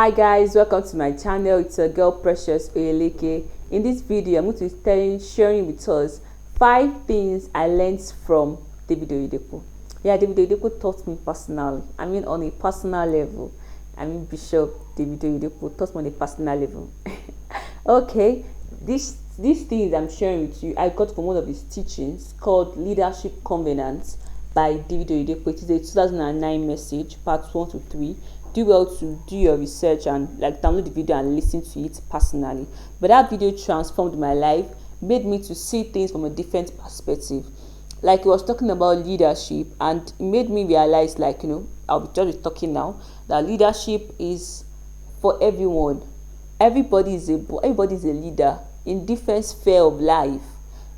Hi guys, welcome to my channel. It's your girl Precious Oyeleke. In this video, I'm going to be sharing with us 5 things I learned from David Oyedepo. Yeah, David Oyedepo taught me personally. I mean, on a personal level. Bishop David Oyedepo taught me on a personal level. Okay, these things I'm sharing with you, I got from one of his teachings called Leadership Covenants by David Oyedepo. It is a 2009 message, parts 1 to 3. Do well to do your research and download the video and listen to it personally. But that video transformed my life, made me to see things from a different perspective. Like, he was talking about leadership, and it made me realize, I'll be just talking now, that leadership is for everyone. Everybody is a leader in different sphere of life.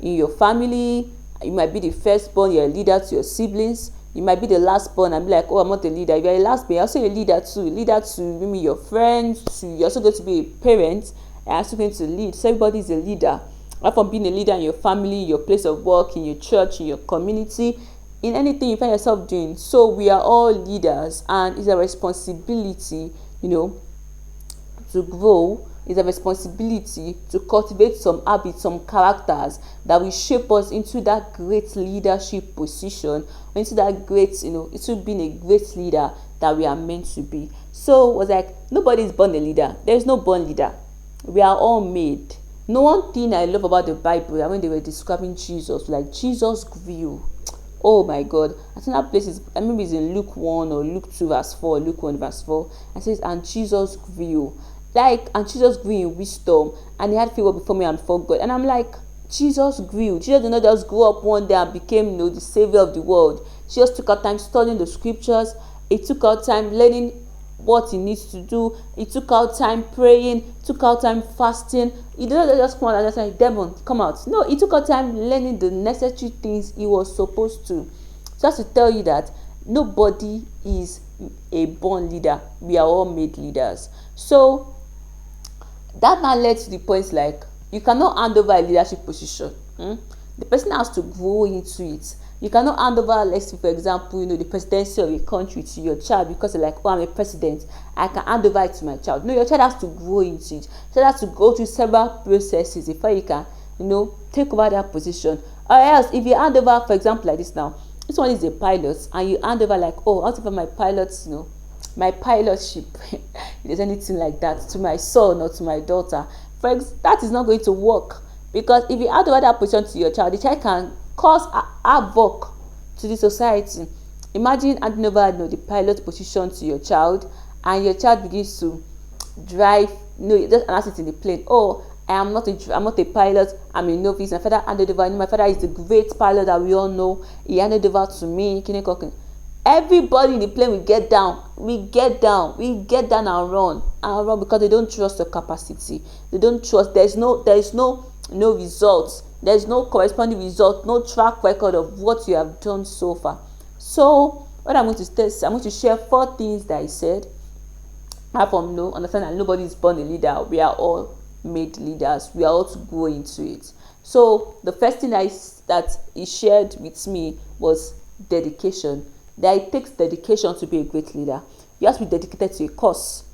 In your family, you might be the firstborn, you're a leader to your siblings. You might be the last born and be like, oh, I'm not a leader. If you're a last born, you're also a leader too. Leader to maybe your friends. You're also going to be a parent and also going to lead. So everybody is a leader. Apart from being a leader in your family, your place of work, in your church, in your community, in anything you find yourself doing. So we are all leaders, and it's a responsibility, to grow. It's a responsibility to cultivate some habits, some characters that will shape us into that great leadership position, into that great, into being a great leader that we are meant to be. So it was like, nobody is born a leader. There is no born leader. We are all made. No one thing I love about the Bible, that when they were describing Jesus, like Jesus grew. Oh my God. I think that place is, maybe it's in Luke 1 or Luke 2 verse 4, Luke 1 verse 4. It says, and Jesus grew. And Jesus grew in wisdom, and he had favor before me and before God. And I'm like, Jesus grew. Jesus did not just grow up one day and became, the savior of the world. Jesus took out time studying the scriptures. He took out time learning what he needs to do. He took out time praying, took out time fasting. He did not just come out and just like, demon, come out. No, he took out time learning the necessary things he was supposed to. Just to tell you that nobody is a born leader. We are all made leaders. So that now led to the point, like, you cannot hand over a leadership position. The person has to grow into it. You cannot hand over, let's say, for example, the presidency of a country to your child because you're like, oh, I'm a president, I can hand over it to my child. No, your child has to grow into it. Your child has to go through several processes before you can, take over that position. Or else, if you hand over, for example, like this now, this one is a pilot, and you hand over like, oh, I'll take over my pilots, my pilotship, if there's anything like that, to my son or to my daughter, that is not going to work. Because if you hand over that position to your child, the child can cause havoc to the society. Imagine handing over the pilot position to your child, and your child begins to drive, just announce it in the plane, oh, I'm not a pilot, I'm a novice. My father handed over. My father is the great pilot that we all know. He handed over to me. Everybody in the plane will get down. We get down and run because they don't trust your capacity. They don't trust. There's no results. There's no corresponding result, no track record of what you have done so far. So what I'm going to test, I'm going to share 4 things that I said. Apart from understand that nobody is born a leader. We are all made leaders. We are all to grow into it. So the first thing that he shared with me was dedication. That it takes dedication to be a great leader. You have to be dedicated to a cause.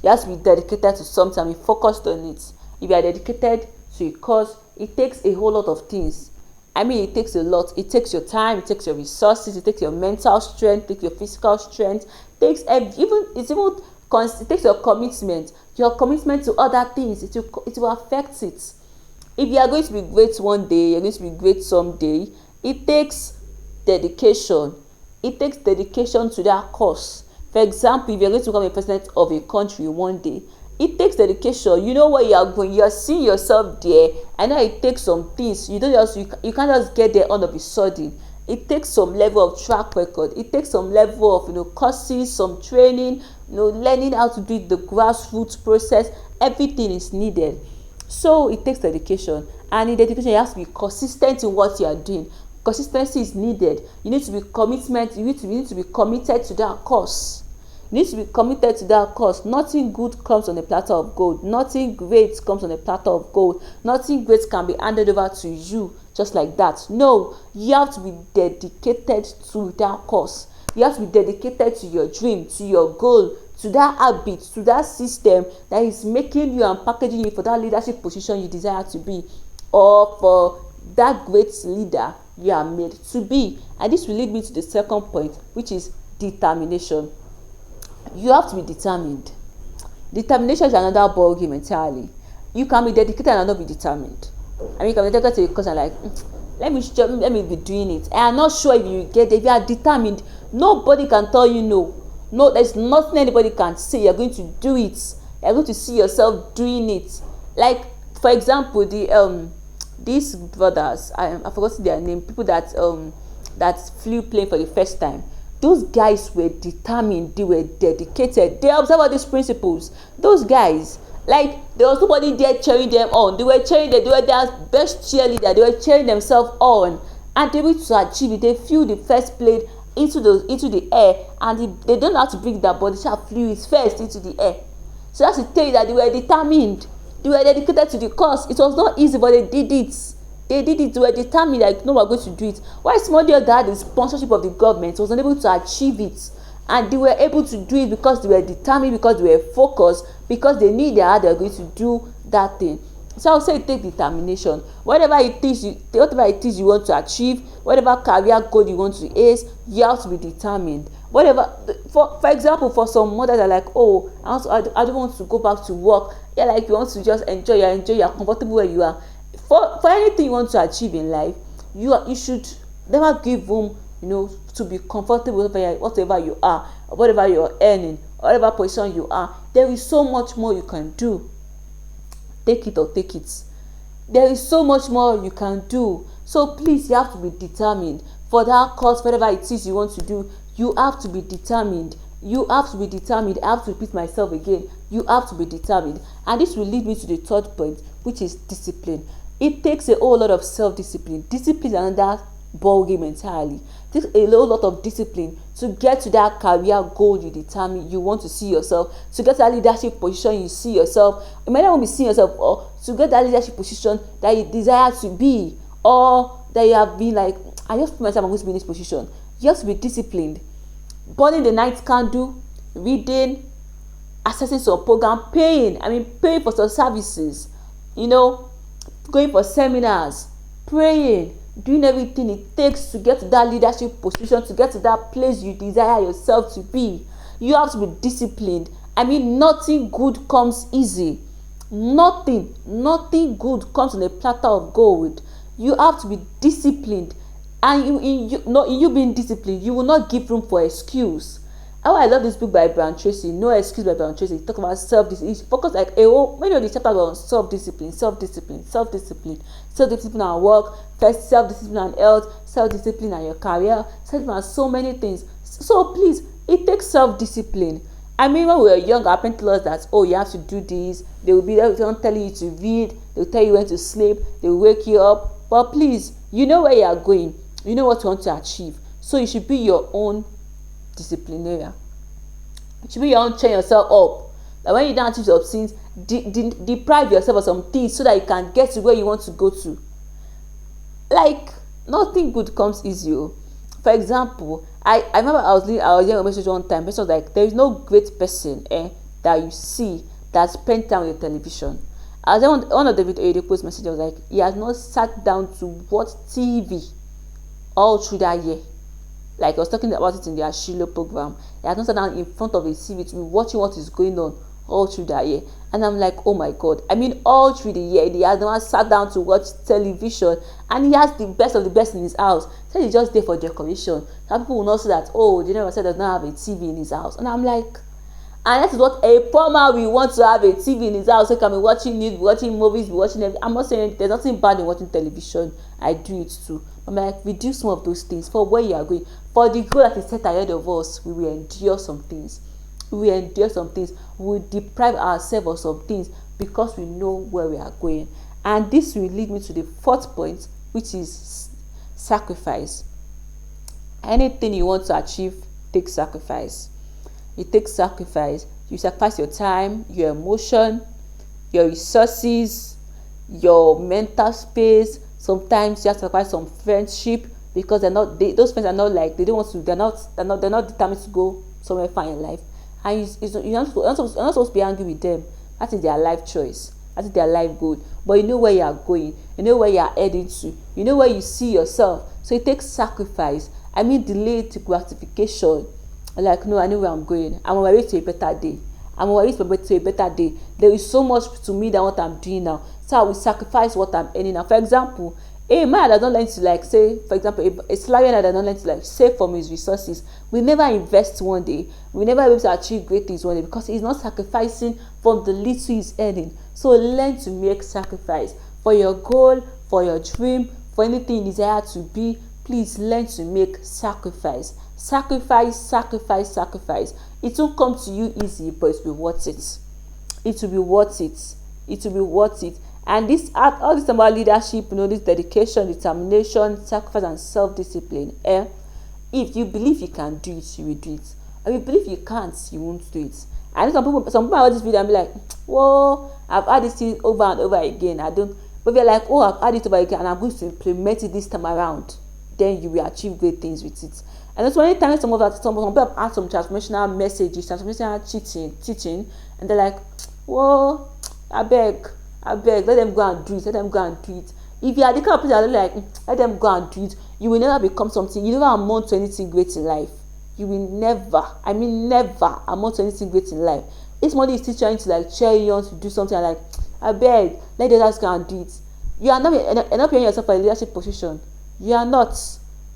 You have to be dedicated to something and be focused on it. If you are dedicated to a cause, it takes a whole lot of things. It takes a lot. It takes your time, it takes your resources, it takes your mental strength, it takes your physical strength, it takes your commitment to other things. It will affect it. If you are going to be great one day, you're going to be great someday, it takes dedication. It takes dedication to that cause. For example, if you're going to become a president of a country one day, it takes dedication. You know where you are going. You are seeing yourself there. I know it takes some things. You can't just get there all of a sudden. It takes some level of track record. It takes some level of courses, some training, learning how to do the grassroots process. Everything is needed. So it takes dedication, and in dedication you have to be consistent in what you are doing. Consistency is needed. You need to be commitment. You need to be committed to that cause. You need to be committed to that cause. Nothing good comes on a platter of gold. Nothing great comes on a platter of gold. Nothing great can be handed over to you just like that. No, you have to be dedicated to that cause. You have to be dedicated to your dream, to your goal, to that habit, to that system that is making you and packaging you for that leadership position you desire to be, or for that great leader you are made to be. And this will lead me to the second point, which is determination. You have to be determined. Determination is another ball game entirely. You can be dedicated and not be determined. I mean, you can be dedicated to a cause and like, let me be doing it. I am not sure if you get there. If you are determined, nobody can tell you no. No, there's nothing anybody can say. You're going to do it. You're going to see yourself doing it. Like, for example, these brothers, I forgot their name, people that flew plane for the first time. Those guys were determined, they were dedicated, they observed all these principles. Those guys, like, there was nobody there cheering them on. They were cheering them, they were their best cheerleader, they were cheering themselves on, and they were able to achieve it. They flew the first plane into the air, and they don't have to bring that, but they just flew it first into the air. So that's to tell you that they were determined, they were dedicated to the cause. It was not easy, but they did it. They did it. They were determined, like, no, we're going to do it. Why somebody else that had the sponsorship of the government was unable to achieve it, and they were able to do it because they were determined, because they were focused, because they knew they were going to do that thing. So I would say take determination. Whatever it is you want to achieve, whatever career goal you want to ace, you have to be determined. Whatever, for example, for some mothers are like, oh, I don't want to go back to work. Yeah, like, you want to just enjoy, you're comfortable where you are. For anything you want to achieve in life, you should never give room, to be comfortable whatever you are, or whatever you're earning, whatever position you are. There is so much more you can do. Take it or take it. There is so much more you can do. So please, you have to be determined for that cause, whatever it is you want to do. You have to be determined. You have to be determined. I have to repeat myself again. You have to be determined. And this will lead me to the third point, which is discipline. It takes a whole lot of self-discipline. Discipline is another ball game entirely. It takes a whole lot of discipline to get to that career goal you determine you want to see yourself, to get to that leadership position you see yourself. You might not want to see yourself, or to get that leadership position that you desire to be, or that you have been like, I just put myself, I'm going to be in this position. You have to be disciplined. Burning the night candle, reading, accessing some program, paying for some services, going for seminars, praying, doing everything it takes to get to that leadership position, to get to that place you desire yourself to be. You have to be disciplined. Nothing good comes easy. Nothing good comes on a platter of gold. You have to be disciplined. And in you being disciplined, you will not give room for excuse. I love this book by Brian Tracy, No Excuse by Brian Tracy. He talks about self-discipline. He focus like many of the chapters on self-discipline and work, first self-discipline and health, self-discipline and your career, self-discipline and so many things. So please, it takes self-discipline. When we were young, our parents told us that, you have to do this. They will be there telling you to read. They will tell you when to sleep. They will wake you up. But please, you know where you are going. You know what you want to achieve. So you should be your own disciplinarian. You should be your own, train yourself up. That when you don't achieve some things, deprive yourself of some things so that you can get to where you want to go to. Like, nothing good comes easy. For example, I remember I was hearing a message one time. Person was like, there is no great person that you see that spent time with television. I was one of David Oyedepo's messages was like, he has not sat down to watch TV all through that year. Like, I was talking about it in the Ashilo program. He has not sat down in front of a TV to be watching what is going on all through that year. And I'm like, oh my God. All through the year, he has not sat down to watch television, and he has the best of the best in his house. So he's just there for decoration. Some people will not say that, they never said does not have a TV in his house. And I'm like, and that is what a poor man will want, to have a TV in his house. So he can be watching news, watching movies, watching everything. I'm not saying there's nothing bad in watching television. I do it too. I'm like, reduce some of those things for where you are going. For the goal that is set ahead of us, we will endure some things. We will deprive ourselves of some things because we know where we are going. And this will lead me to the fourth point, which is sacrifice. Anything you want to achieve takes sacrifice. It takes sacrifice. You sacrifice your time, your emotion, your resources, your mental space. Sometimes you have to sacrifice some friendship because those friends are not like, they don't want to, they're not determined to go somewhere far in life. and you're not supposed to be angry with them. That is their life choice, that is their life goal. But you know where you are going, you know where you are heading to, you know where you see yourself. So it takes sacrifice. I mean, delayed gratification. Like, no, I know where I'm going. I'm on my way to a better day. I'm on my way to a better day. There is so much to me than what I'm doing now. So I will sacrifice what I'm earning now. For example, a man that don't learn to, like, say, for example, a salary that don't learn to, like, save from his resources will never invest one day. Will never be able to achieve great things one day, because he's not sacrificing from the little he's earning. So learn to make sacrifice for your goal, for your dream, for anything you desire to be. Please learn to make sacrifice. Sacrifice, sacrifice, sacrifice. It won't come to you easy, but it will be worth it. It will be worth it. It will be worth it. And this, all this about leadership, this dedication, determination, sacrifice, and self-discipline. If you believe you can do it, you will do it. If you believe you can't, you won't do it. And some people watch this video and be like, whoa, I've had this thing over and over again. But they're like, oh, I've had it over again, and I'm going to implement it this time around. Then you will achieve great things with it. And that's one time some people have had some transformational messages, transformational teaching, and they're like, whoa, I beg, let them go and do it, let them go and do it. If you are the kind of person that are like, let them go and do it, you will never become something, you never amount to anything great in life. You will never amount to anything great in life. If somebody is still trying to, like, cheer you on to do something, and like, I beg, let the others go and do it. You are not preparing yourself for a leadership position. You are not.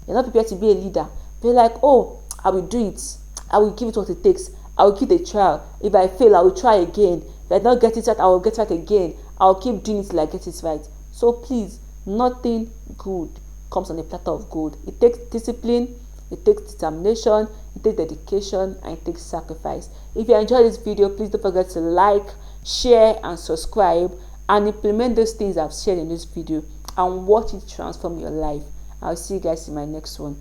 You're not prepared to be a leader. They're like, oh, I will do it. I will give it what it takes. I will give it a trial. If I fail, I will try again. If I don't get it right, I will get it right again. I will keep doing it till I get it right. So please, nothing good comes on a platter of gold. It takes discipline, it takes determination, it takes dedication, and it takes sacrifice. If you enjoyed this video, please don't forget to like, share, and subscribe, and implement those things I've shared in this video, and watch it transform your life. I'll see you guys in my next one.